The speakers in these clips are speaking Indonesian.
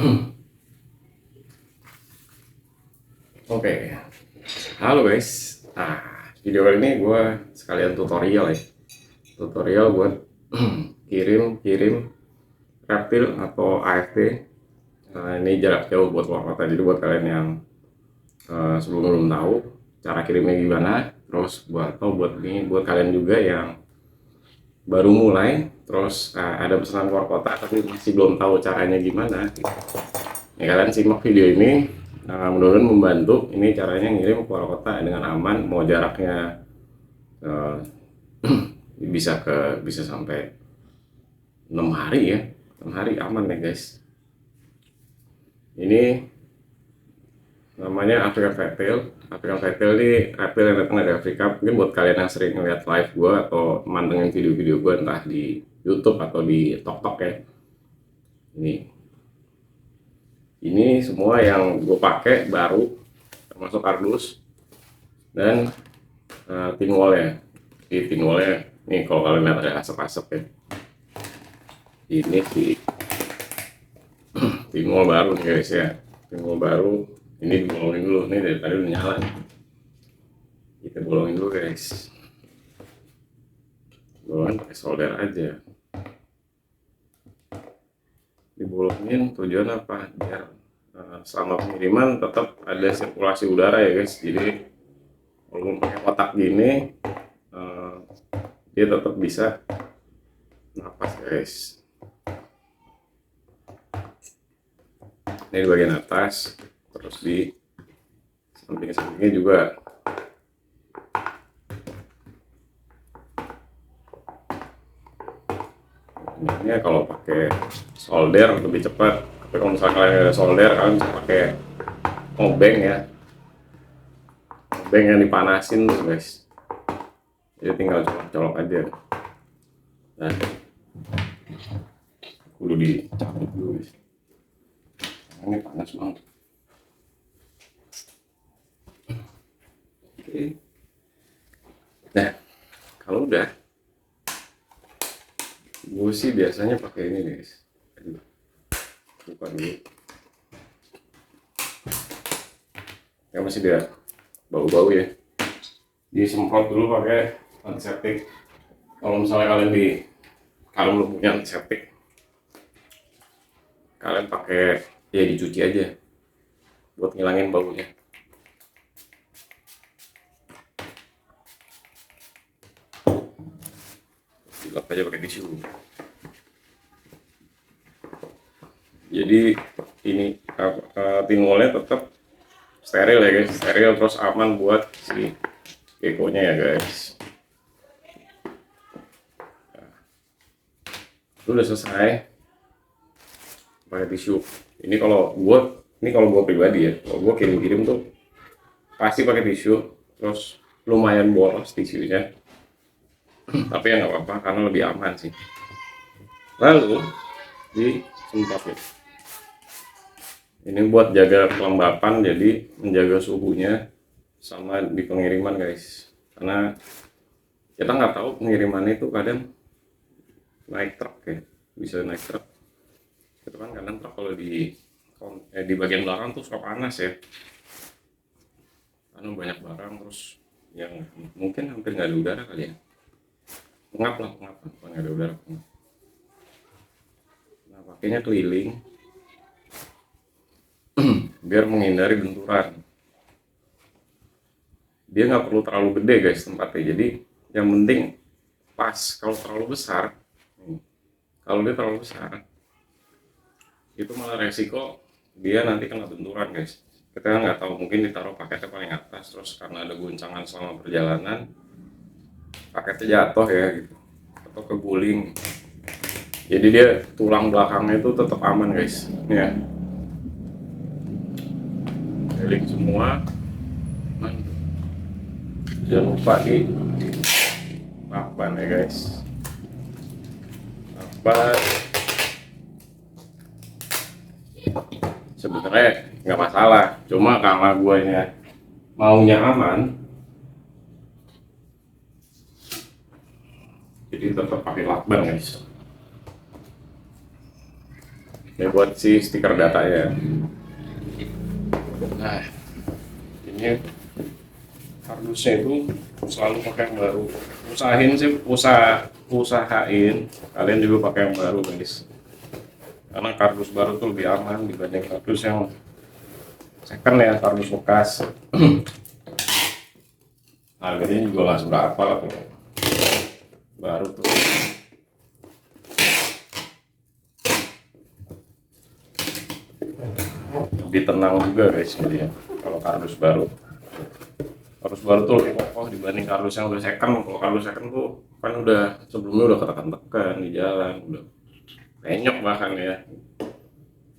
Oke, halo guys. Nah, video kali ini gue sekalian tutorial ya. Tutorial buat kirim reptil atau AFP. Nah, ini jarak jauh buat luar kota. Jadi buat kalian yang sebelum belum tahu cara kirimnya gimana, terus buat kalian juga yang baru mulai, terus ada pesanan keluar kota tapi masih belum tahu caranya gimana. Ya, kalian simak video ini. Nah, mudah-mudahan membantu. Ini caranya ngirim keluar kota dengan aman, mau jaraknya eh, bisa sampai 6 hari ya. 6 hari aman ya guys. Ini namanya African Fairtail. African Fairtail ini reptil yang datang dari Afrika. Mungkin buat kalian yang sering ngeliat live gue atau mantengin video-video gue entah di YouTube atau di TokTok ya. Ini semua yang gue pakai baru, termasuk kardus dan pinwallnya. Di pinwallnya nih, kalau kalian lihat ada asap-asap ya. Ini di pinwall baru nih guys ya. Pinwall baru. Ini dibolongin dulu. Nih dari tadi udah nyala nih. Kita bolongin dulu guys. Bolongin pakai solder aja. Dibolongin tujuan apa? Biar selama pengiriman tetap ada sirkulasi udara ya guys. Jadi walaupun pakai kotak gini, dia tetap bisa napas guys. Ini di bagian atas, terus di samping-sampingnya juga. Ini kalau pakai solder lebih cepat, tapi kalau misalnya kalian ada solder, kalian bisa pakai obeng ya. Obeng yang dipanasin tuh guys. Jadi tinggal colok-colok aja. Nah, kudu dicabut dulu guys. Ini panas banget. Oke. Nah, kalau udah, gue sih biasanya pakai ini guys. Buka dulu. Ya masih dia bau-bau ya. Disemprot dulu pakai antiseptik. Kalau misalnya kalian belum punya antiseptik, kalian pakai ya dicuci aja buat ngilangin baunya. Dilap aja pakai tisu. Jadi ini pinwallnya tetap steril ya guys, steril terus aman buat si gekonya ya guys. Nah, itu udah selesai pakai tisu. Ini kalau gue pribadi ya, kalau gue kirim tuh pasti pakai tisu, terus lumayan boros tisunya. Tapi ya nggak apa-apa karena lebih aman sih. Lalu disemprot ya. Ini buat jaga kelembapan, jadi menjaga suhunya sama di pengiriman guys. Karena kita nggak tahu pengiriman itu kadang naik truk ya, bisa naik truk. Itu kan kadang truk kalau di bagian belakang tuh suka panas ya. Karena banyak barang, terus yang mungkin hampir nggak ada udara kali ya. Pengap, nggak ada udara. Nah, pakainya keliling biar menghindari benturan. Dia nggak perlu terlalu gede guys tempatnya, jadi yang penting pas. Kalau terlalu besar, itu malah resiko dia nanti kena benturan guys. Kita nggak tahu, mungkin ditaruh paketnya paling atas, terus karena ada guncangan selama perjalanan paketnya jatuh ya gitu, atau keguling. Jadi dia tulang belakangnya itu tetap aman guys. Ini ya, keliling semua. Jangan lupa di lakban ya guys. Lakban sebenarnya nggak masalah, cuma karena guanya maunya aman, jadi tetap pakai lakban guys. ini buat si stiker datanya. Nah, ini kardusnya itu selalu pakai yang baru. Usahain kalian juga pakai yang baru guys, karena kardus baru tuh lebih aman dibanding kardus yang second ya, kardus bekas. Harganya juga nggak seberapa lah tuh, baru tuh. Lebih tenang juga guys jadi ya, kalau kardus baru tuh lebih kokoh dibanding kardus yang udah second. Kalau kardus second tuh kan udah sebelumnya udah ketekan-tekan di jalan, udah penyok bahkan ya,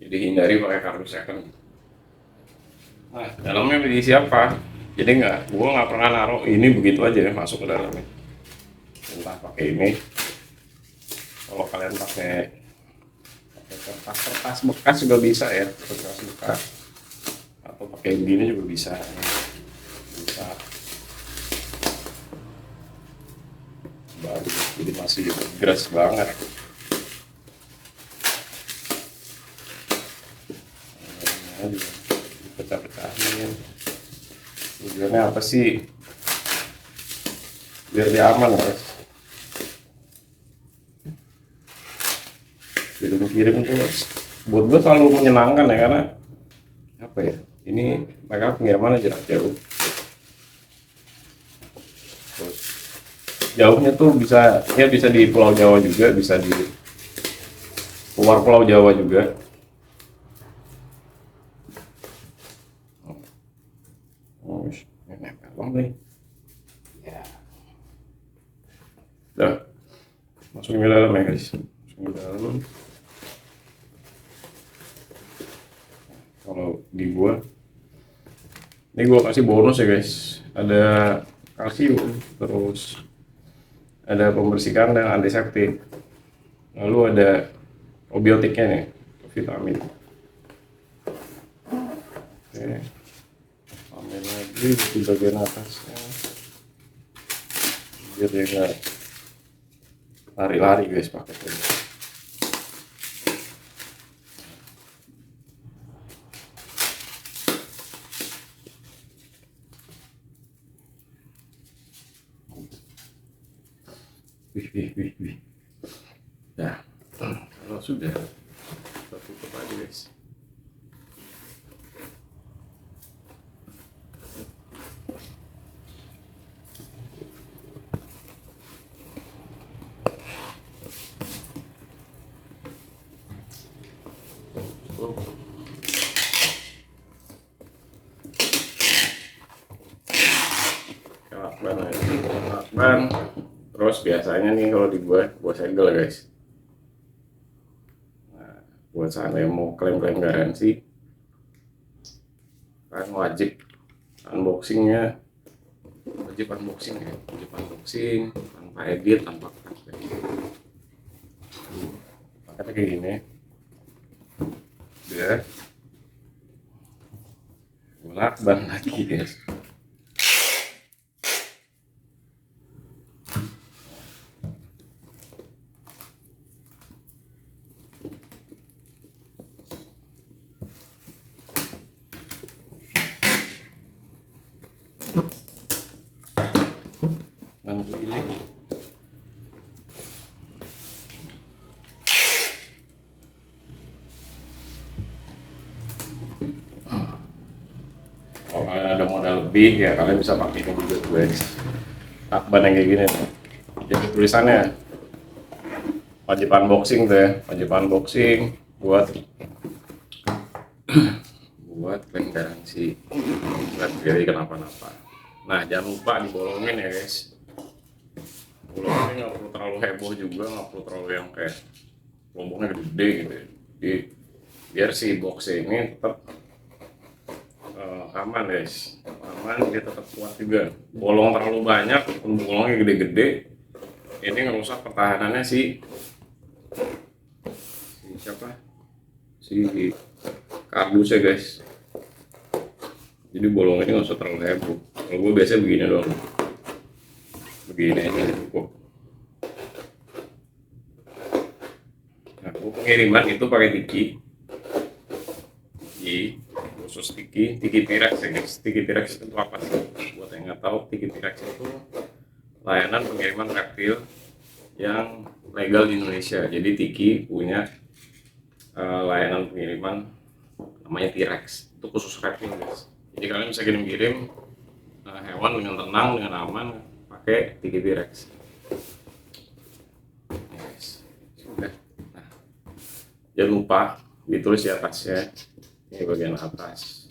jadi hindari pakai kardus second. Nah, dalamnya berisi apa? Jadi gua nggak pernah naruh ini begitu aja ya, masuk ke dalamnya. Entah pakai ini, kalau kalian pakai kertas bekas juga bisa ya, kertas bekas, atau pakai begini juga bisa. Baru, jadi masih gres banget. Pecah-pecahin. Tujuannya apa sih? Biar dia aman guys. Kirim tuh buat gue selalu menyenangkan ya, karena apa ya, ini mereka pengiriman jarak jauh. Terus jauhnya tuh bisa di Pulau Jawa juga, bisa di luar Pulau Jawa juga. Oh, ini nempel banget nih. Ya. Udah, masukin ke dalam ya guys. Masukin ke dalam. Kalau di gua, ini gua kasih bonus ya guys. Ada kalsium, terus ada pembersih kandang, antiseptik, lalu ada probiotiknya nih, vitamin. Oke, ambil lagi di bagian atasnya biar dia nggak lari-lari guys paketnya. Wih. Nah, kalau sudah, kita tutup aja guys. Lakban. Terus biasanya nih kalau dibuat buat segel guys. Nah, buat saya mau klaim garansi kan wajib unboxing ya, wajib unboxing tanpa edit, tanpa paketnya kayak gini. Udah lakban lagi guys. Nanti ini kalau kalian ada modal lebih ya kalian bisa pakai ini juga guys, lakban yang kayak gini tuh. Jadi tulisannya wajib unboxing tuh ya, wajib unboxing buat klaim garansi, nggak terjadi kenapa-napa. Nah, jangan lupa dibolongin ya guys. Bolongnya nggak perlu terlalu heboh juga, nggak perlu terlalu yang kayak lomboknya gede gitu ya. Jadi biar si boxnya ini tetap aman guys, aman, dia tetap kuat juga. Bolong terlalu banyak, bolongnya gede-gede, ini ngerusak pertahanannya si kardusnya guys. Jadi bolongnya nggak usah terlalu heboh. Kalau gue biasanya begini doang, begini aja cukup. Nah, gue pengiriman itu pakai tiki. Tiki, khusus Tiki Pirex ya guys. Tiki Pirex itu apa sih? Buat yang nggak tahu, Tiki Pirex itu layanan pengiriman reptil yang legal di Indonesia. Jadi Tiki punya layanan pengiriman namanya T-Rex, itu khusus reptil guys. Jadi kalian bisa kirim-kirim hewan dengan tenang, dengan aman pakai Tiki T-Rex. Yes. Sudah. Nah, jangan lupa ditulis di atasnya, ini bagian atas,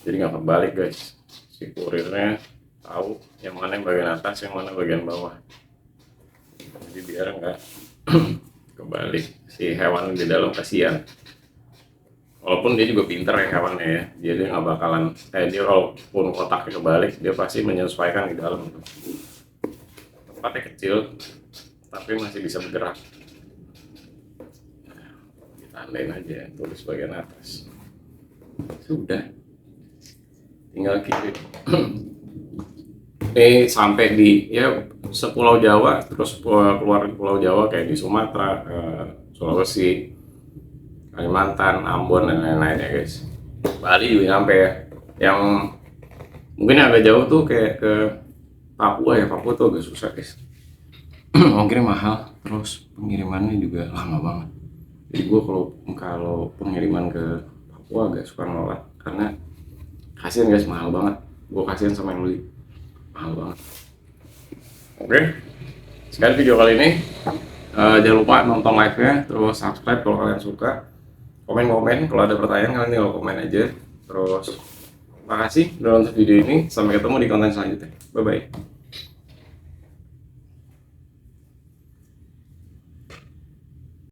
jadi nggak kebalik guys. Si kurirnya tahu yang mana yang bagian atas, yang mana bagian bawah, jadi biar nggak kebalik. Si hewan di dalam kasihan, walaupun dia juga pinter ya hewannya ya, jadi nggak bakalan dia walaupun kotaknya kebalik dia pasti menyesuaikan di dalam. Tempatnya kecil tapi masih bisa bergerak. Ditandain aja, tulis bagian atas, sudah tinggal kirim. Ini sampai di ya sepulau Jawa, terus keluar Pulau Jawa kayak di Sumatera, Sulawesi, Kalimantan, Ambon dan lain-lain ya guys. Bali juga sampai ya. Yang mungkin agak jauh tuh kayak ke Papua ya, Papua tuh agak susah guys. Ongkirnya mahal, terus pengirimannya juga lama banget. Jadi gue kalau pengiriman ke Papua agak suka nolak karena kasihan guys, mahal banget. Gue kasihan sama yang beli, mahal banget. Oke, sekian video kali ini. Jangan lupa nonton live-nya, terus subscribe kalau kalian suka, komen kalau ada pertanyaan kalian tinggal komen aja. Terus makasih udah nonton video ini, sampai ketemu di konten selanjutnya. Bye bye.